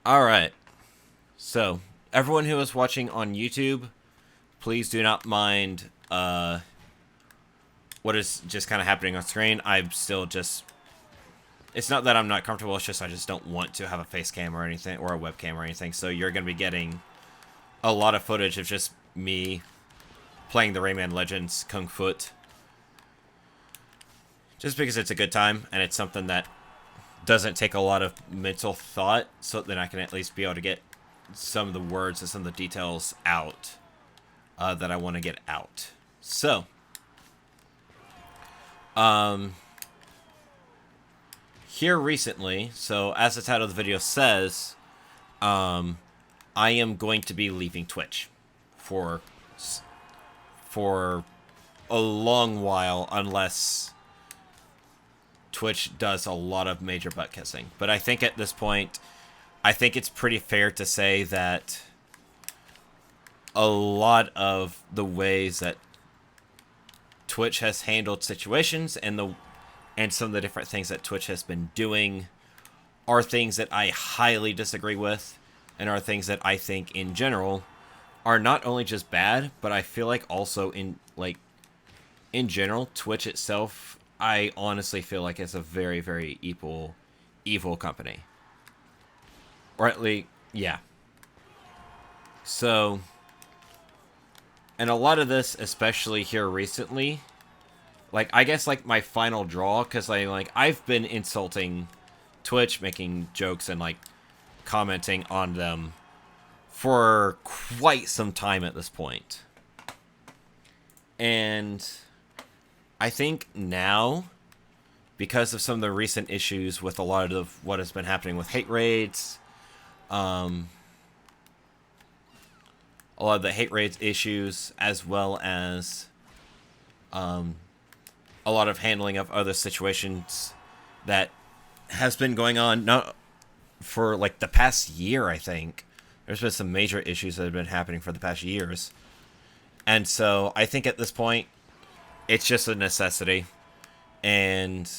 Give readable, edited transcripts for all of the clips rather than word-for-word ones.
Alright, so everyone who is watching on YouTube, please do not mind what is just kind of happening on screen. I'm still just... It's not that I'm not comfortable, it's just I just don't want to have a face cam or anything, or a webcam or anything, so you're going to be getting a lot of footage of just me playing the Rayman Legends Kung Foot. Just because it's a good time, and it's something that doesn't take a lot of mental thought, so then I can at least be able to get some of the words and some of the details out that I want to get out. So, here recently, so as the title of the video says, I am going to be leaving Twitch for a long while, unless Twitch does a lot of major butt kissing. But I think at this point, I think it's pretty fair to say that a lot of the ways that Twitch has handled situations and some of the different things that Twitch has been doing are things that I highly disagree with, and are things that I think in general are not only just bad, but I feel like also in general, Twitch itself, I honestly feel like it's a very, very evil company. Or at least, yeah. So, and a lot of this, especially here recently, I guess, my final draw, because, I've been insulting Twitch, making jokes, and, commenting on them for quite some time at this point. And I think now, because of some of the recent issues with a lot of what has been happening with hate raids, a lot of the hate raids issues, as well as a lot of handling of other situations that has been going on not for the past year. I think there's been some major issues that have been happening for the past years, and so I think at this point it's just a necessity, and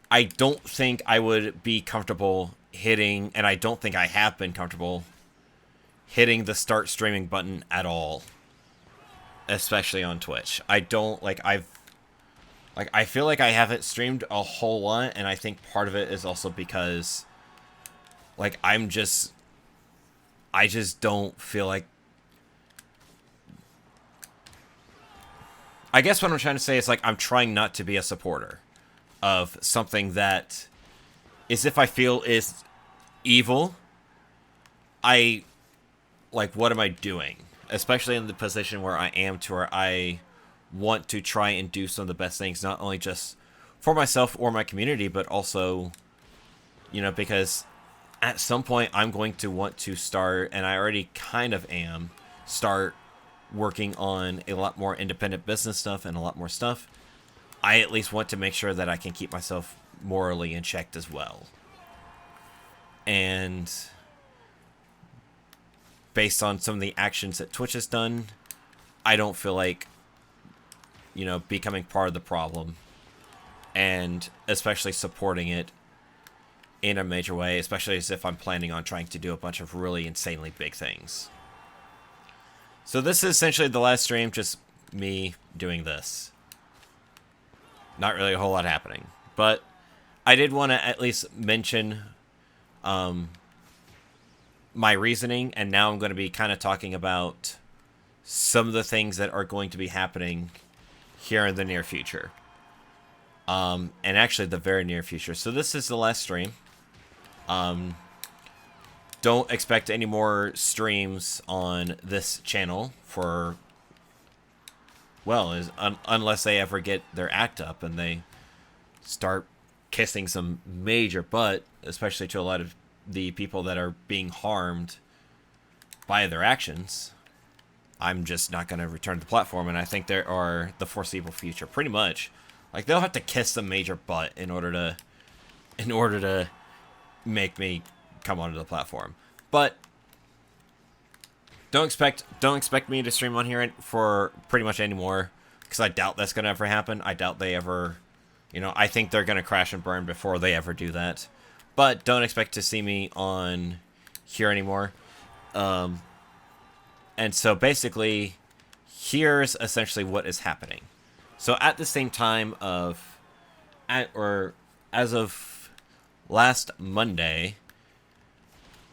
I don't think I would be comfortable hitting, and I don't think I have been comfortable hitting the start streaming button at all, especially on Twitch. I don't, I feel like I haven't streamed a whole lot, and I think part of it is also because, I just don't feel like... I guess what I'm trying to say is, I'm trying not to be a supporter of something that is, if I feel is evil, what am I doing? Especially in the position where I am, to where I want to try and do some of the best things, not only just for myself or my community, but also, because at some point I'm going to want to start, and I already kind of am, start working on a lot more independent business stuff and a lot more stuff. I at least want to make sure that I can keep myself morally in check as well. And based on some of the actions that Twitch has done, I don't feel like, becoming part of the problem, and especially supporting it in a major way, especially as if I'm planning on trying to do a bunch of really insanely big things. So this is essentially the last stream, just me doing this. Not really a whole lot happening, but I did want to at least mention my reasoning, and now I'm going to be kind of talking about some of the things that are going to be happening here in the near future. And actually the very near future. So this is the last stream. Don't expect any more streams on this channel for, well, unless they ever get their act up and they start kissing some major butt, especially to a lot of the people that are being harmed by their actions. I'm just not going to return to the platform, and I think there are the foreseeable future, pretty much. They'll have to kiss some major butt in order to make me come onto the platform. But don't expect me to stream on here for pretty much anymore, because I doubt that's going to ever happen. I doubt they ever, I think they're going to crash and burn before they ever do that. but don't expect to see me on here anymore. And so basically, here's essentially what is happening. So at the same time as of last Monday,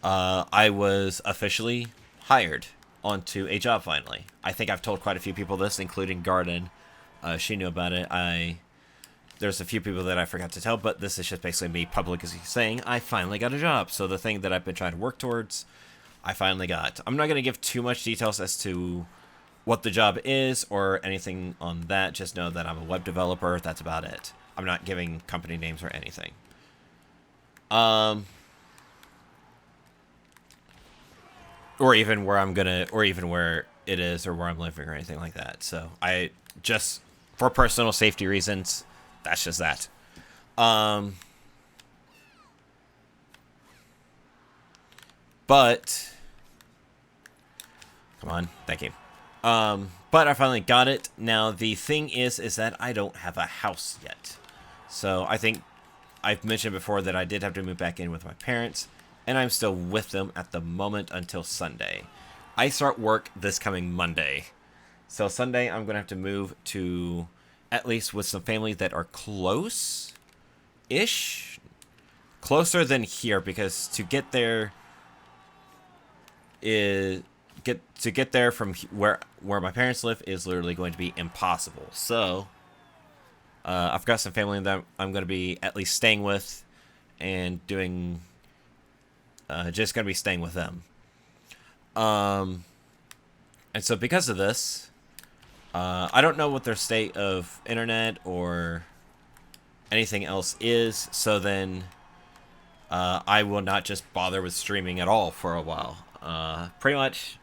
I was officially hired onto a job finally. I think I've told quite a few people this, including Garden. She knew about it. There's a few people that I forgot to tell, but this is just basically me publicly saying I finally got a job. So the thing that I've been trying to work towards, I finally got. I'm not going to give too much details as to what the job is or anything on that. Just know that I'm a web developer. That's about it. I'm not giving company names or anything. Or even where it is or where I'm living or anything like that. So I just, for personal safety reasons, that's just that. But come on, thank you. But I finally got it. Now the thing is that I don't have a house yet. So I think I've mentioned before that I did have to move back in with my parents, and I'm still with them at the moment until Sunday. I start work this coming Monday. So Sunday I'm going to have to move to at least with some family that are close-ish. Closer than here, because to get there from where my parents live is literally going to be impossible. So I've got some family that I'm going to be at least staying with and doing just going to be staying with them. And so because of this, I don't know what their state of internet or anything else is, so then I will not just bother with streaming at all for a while. Pretty much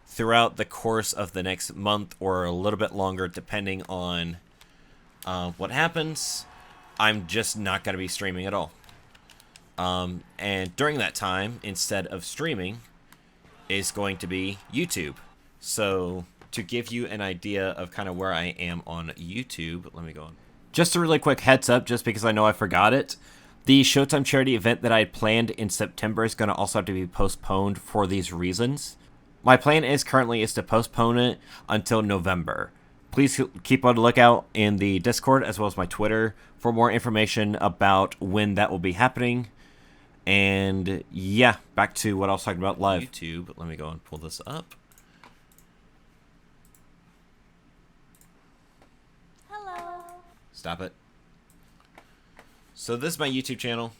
throughout the course of the next month or a little bit longer, depending on what happens, I'm just not going to be streaming at all. And during that time, instead of streaming, is going to be YouTube. So to give you an idea of kind of where I am on YouTube, let me go on. Just a really quick heads up, just because I know I forgot it. The Showtime charity event that I had planned in September is going to also have to be postponed for these reasons. My plan is to postpone it until November. Please keep on the lookout in the Discord as well as my Twitter for more information about when that will be happening. And yeah, back to what I was talking about live. YouTube, let me go and pull this up. Hello. Stop it. So this is my YouTube channel.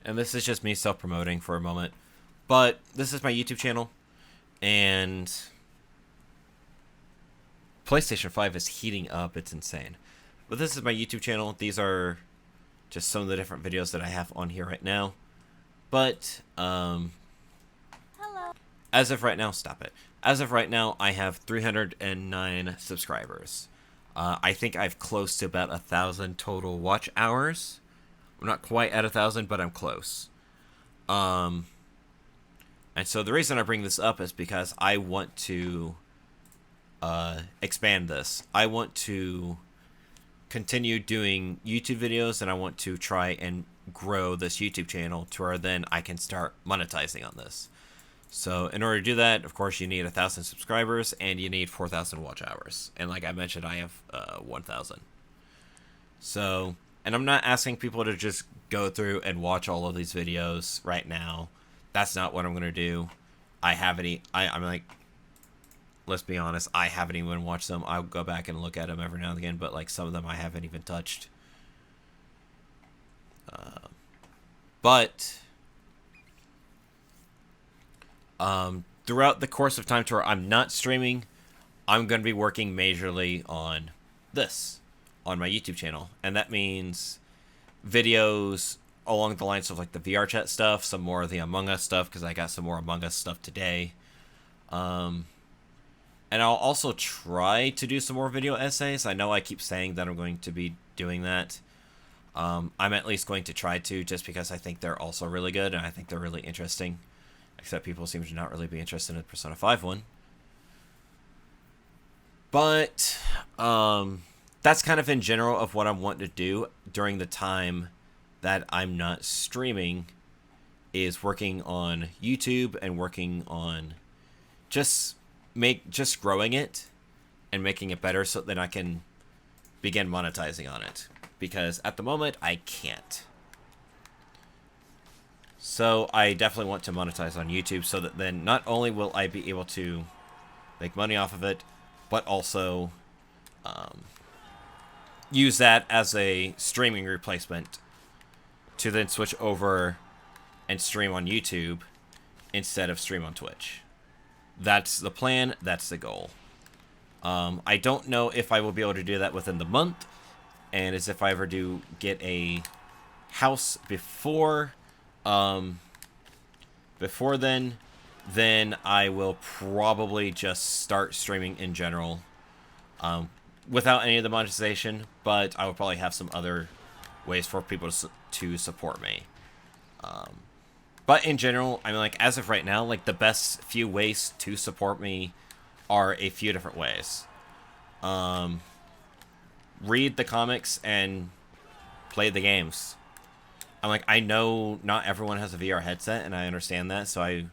And this is just me self-promoting for a moment. But this is my YouTube channel. And PlayStation 5 is heating up. It's insane. But this is my YouTube channel. These are just some of the different videos that I have on here right now. But, Hello. as of right now, stop it. As of right now, I have 309 subscribers. I think I've close to about 1,000 total watch hours. I'm not quite at 1,000, but I'm close. And so the reason I bring this up is because I want to expand this. I want to continue doing YouTube videos, and I want to try and grow this YouTube channel to where then I can start monetizing on this. So in order to do that, of course, you need 1,000 subscribers and you need 4,000 watch hours. And like I mentioned, I have 1,000. So, and I'm not asking people to just go through and watch all of these videos right now. That's not what I'm going to do. I'm like, let's be honest, I haven't even watched them. I'll go back and look at them every now and again, but like some of them I haven't even touched. But throughout the course of time to where I'm not streaming, I'm going to be working majorly on this, on my YouTube channel. And that means videos along the lines of like the VR chat stuff, some more of the Among Us stuff, because I got some more Among Us stuff today. And I'll also try to do some more video essays. I know I keep saying that I'm going to be doing that. I'm at least going to try to, just because I think they're also really good, and I think they're really interesting. Except people seem to not really be interested in the Persona 5 one. But that's kind of in general of what I'm wanting to do during the time that I'm not streaming is working on YouTube and working on just growing it and making it better so that I can begin monetizing on it. Because at the moment, I can't. So I definitely want to monetize on YouTube so that then not only will I be able to make money off of it, but also use that as a streaming replacement to then switch over and stream on YouTube instead of stream on Twitch. That's the plan. That's the goal. I don't know if I will be able to do that within the month, and as if I ever do get a house before then I will probably just start streaming in general, without any of the monetization, but I will probably have some other ways for people to support me. But in general, I mean, like, as of right now, like, the best few ways to support me are a few different ways. Read the comics and play the games. I know not everyone has a VR headset, and I understand that, so I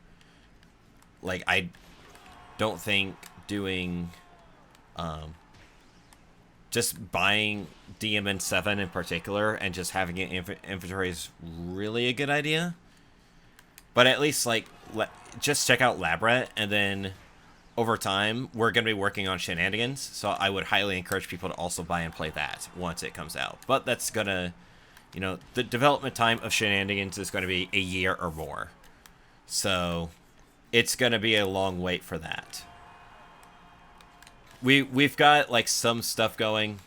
don't think doing, just buying DMN7 in particular and just having it in inventory is really a good idea. But at least, just check out Lab Rat, and then over time, we're going to be working on Shenanigans, so I would highly encourage people to also buy and play that once it comes out. But that's going to, the development time of Shenanigans is going to be a year or more. So it's going to be a long wait for that. We've got, some stuff going,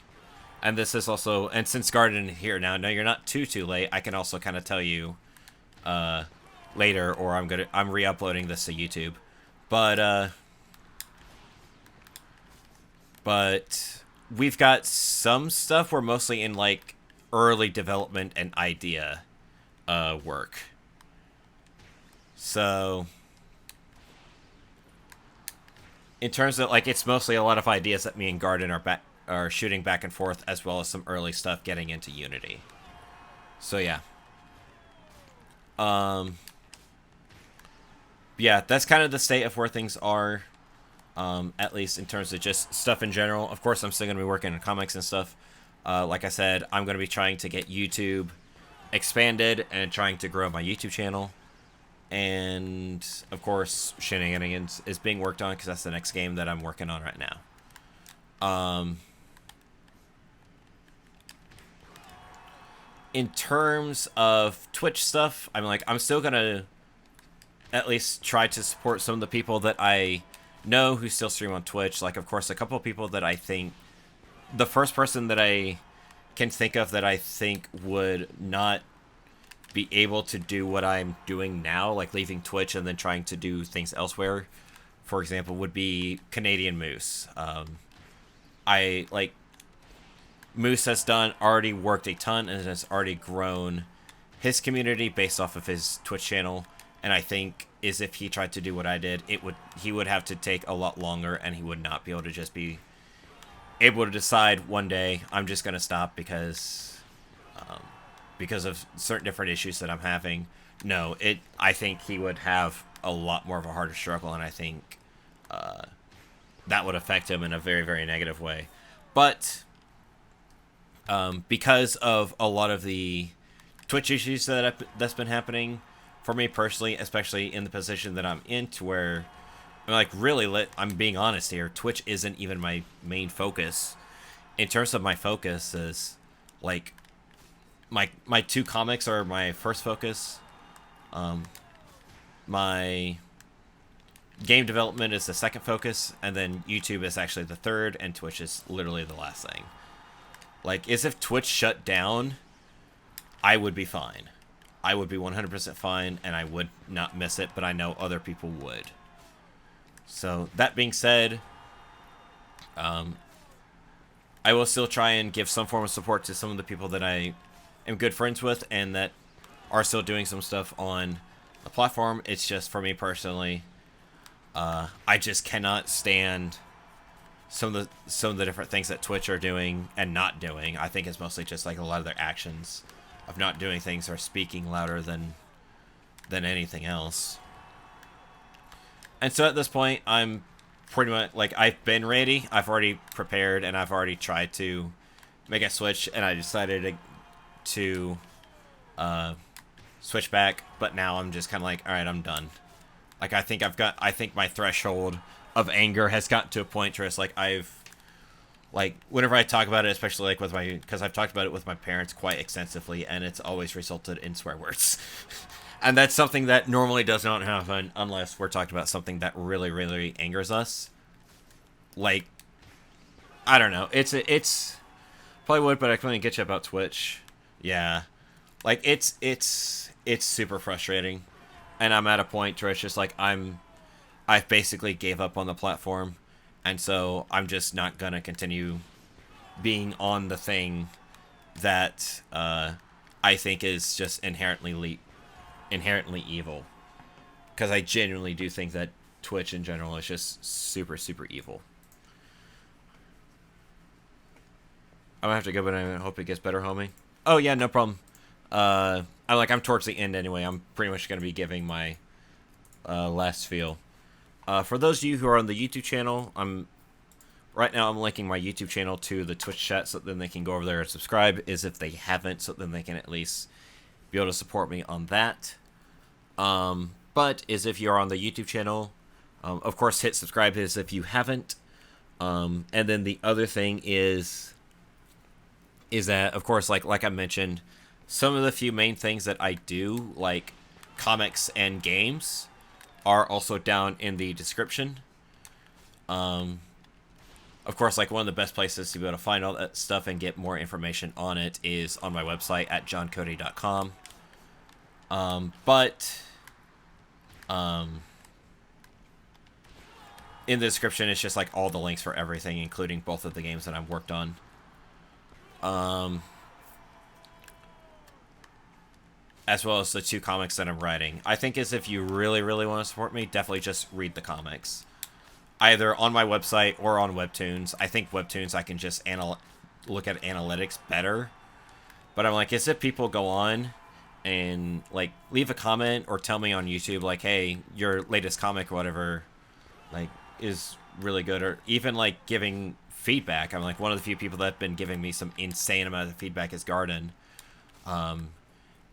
and this is also, and since Garden is here now, you're not too late, I can also kind of tell you, later, or I'm re-uploading this to YouTube. But we've got some stuff. We're mostly in, early development and idea work. So in terms of, it's mostly a lot of ideas that me and Garden are shooting back and forth, as well as some early stuff getting into Unity. So yeah. Yeah, that's kind of the state of where things are, at least in terms of just stuff in general. Of course, I'm still going to be working on comics and stuff. Like I said, I'm going to be trying to get YouTube expanded and trying to grow my YouTube channel. And, of course, Shenanigans is being worked on because that's the next game that I'm working on right now. In terms of Twitch stuff, I'm still going to at least try to support some of the people that I know who still stream on Twitch. Of course, a couple of people that I think... The first person that I can think of that I think would not be able to do what I'm doing now, leaving Twitch and then trying to do things elsewhere, for example, would be Canadian Moose. Moose has already worked a ton and has already grown his community based off of his Twitch channel. And I think is if he tried to do what I did, he would have to take a lot longer, and he would not be able to just be able to decide one day, I'm just going to stop because of certain different issues that I'm having. No, I think he would have a lot more of a harder struggle, and I think that would affect him in a very, very negative way. But because of a lot of the Twitch issues that's been happening, for me personally, especially in the position that I'm in, to where I'm being honest here, Twitch isn't even my main focus. In terms of my focus is, my two comics are my first focus. My game development is the second focus, and then YouTube is actually the third, and Twitch is literally the last thing. As if Twitch shut down, I would be fine. I would be 100% fine, and I would not miss it, but I know other people would. So, that being said, I will still try and give some form of support to some of the people that I am good friends with and that are still doing some stuff on the platform. It's just, for me personally, I just cannot stand some of the different things that Twitch are doing and not doing. I think it's mostly just a lot of their actions of not doing things are speaking louder than anything else. And so at this point, I'm pretty much, like, I've been ready, I've already prepared, and I've already tried to make a switch, and I decided to switch back, but now I'm just kind of like, alright, I'm done. Like, I think my threshold of anger has gotten to a point where it's like, whenever I talk about it, especially like with because I've talked about it with my parents quite extensively, and it's always resulted in swear words. And that's something that normally does not happen unless we're talking about something that really, really angers us. Like, I don't know. It's probably would, but I couldn't get you about Twitch. Yeah. Like, it's super frustrating. And I'm at a point where it's just like, I've basically gave up on the platform. And so I'm just not going to continue being on the thing that I think is just inherently evil. Because I genuinely do think that Twitch in general is just super, super evil. I'm going to have to go, but I hope it gets better, homie. Oh, yeah, no problem. I'm towards the end anyway. I'm pretty much going to be giving my last feel. For those of you who are on the YouTube channel, right now I'm linking my YouTube channel to the Twitch chat so then they can go over there and subscribe, as if they haven't, so then they can at least be able to support me on that. But as if you're on the YouTube channel, of course hit subscribe as if you haven't. And then the other thing is that, of course, like I mentioned, some of the few main things that I do, like comics and games, are also down in the description. Of course, like, one of the best places to be able to find all that stuff and get more information on it is on my website at johncoday.com. In the description, it's just like all the links for everything, including both of the games that I've worked on. As well as the 2 comics that I'm writing. I think if you really, really want to support me, definitely just read the comics. Either on my website or on Webtoons. I think Webtoons I can just look at analytics better. But I'm like, if people go on and, like, leave a comment or tell me on YouTube, like, hey, your latest comic or whatever, like, is really good. Or even, like, giving feedback. I'm like, one of the few people that have been giving me some insane amount of feedback is Garden.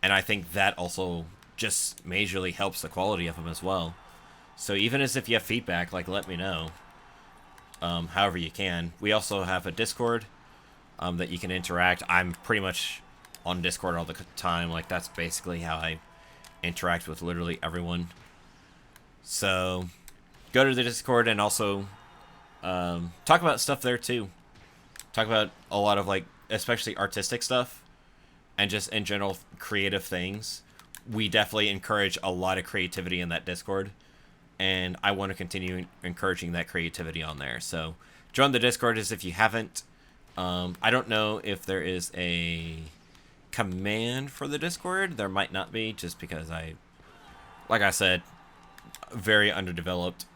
And I think that also just majorly helps the quality of them as well. So even as if you have feedback, like, let me know. However you can. We also have a Discord that you can interact. I'm pretty much on Discord all the time. Like, that's basically how I interact with literally everyone. So go to the Discord and also talk about stuff there too. Talk about a lot of, like, especially artistic stuff. And just in general creative things. We definitely encourage a lot of creativity in that Discord. And I want to continue encouraging that creativity on there. So join the Discord as if you haven't. I don't know if there is a command for the Discord. There might not be, just because like I said, very underdeveloped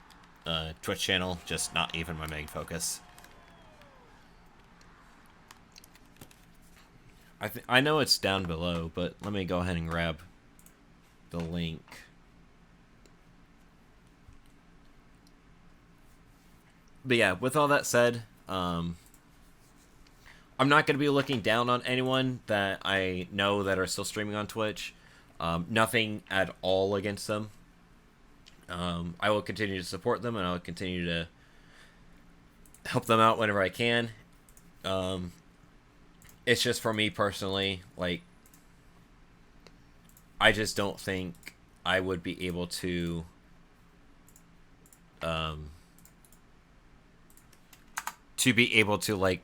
Twitch channel. Just not even my main focus. I know it's down below, but let me go ahead and grab the link. But yeah, with all that said, I'm not going to be looking down on anyone that I know that are still streaming on Twitch. Nothing at all against them. I will continue to support them, and I will continue to help them out whenever I can. It's just, for me personally, like, I just don't think I would be able to like,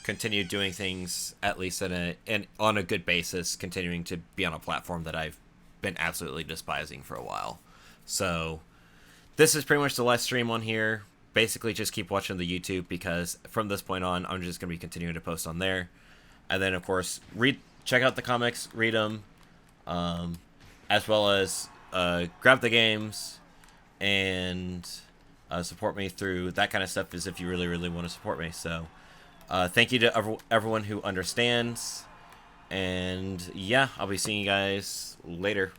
continue doing things, at least on a good basis, continuing to be on a platform that I've been absolutely despising for a while. So this is pretty much the last stream on here. Basically, just keep watching the YouTube, because from this point on, I'm just going to be continuing to post on there. And then, of course, check out the comics, read them, as well as grab the games and support me through that kind of stuff, as if you really, really want to support me. So thank you to everyone who understands, And yeah, I'll be seeing you guys later.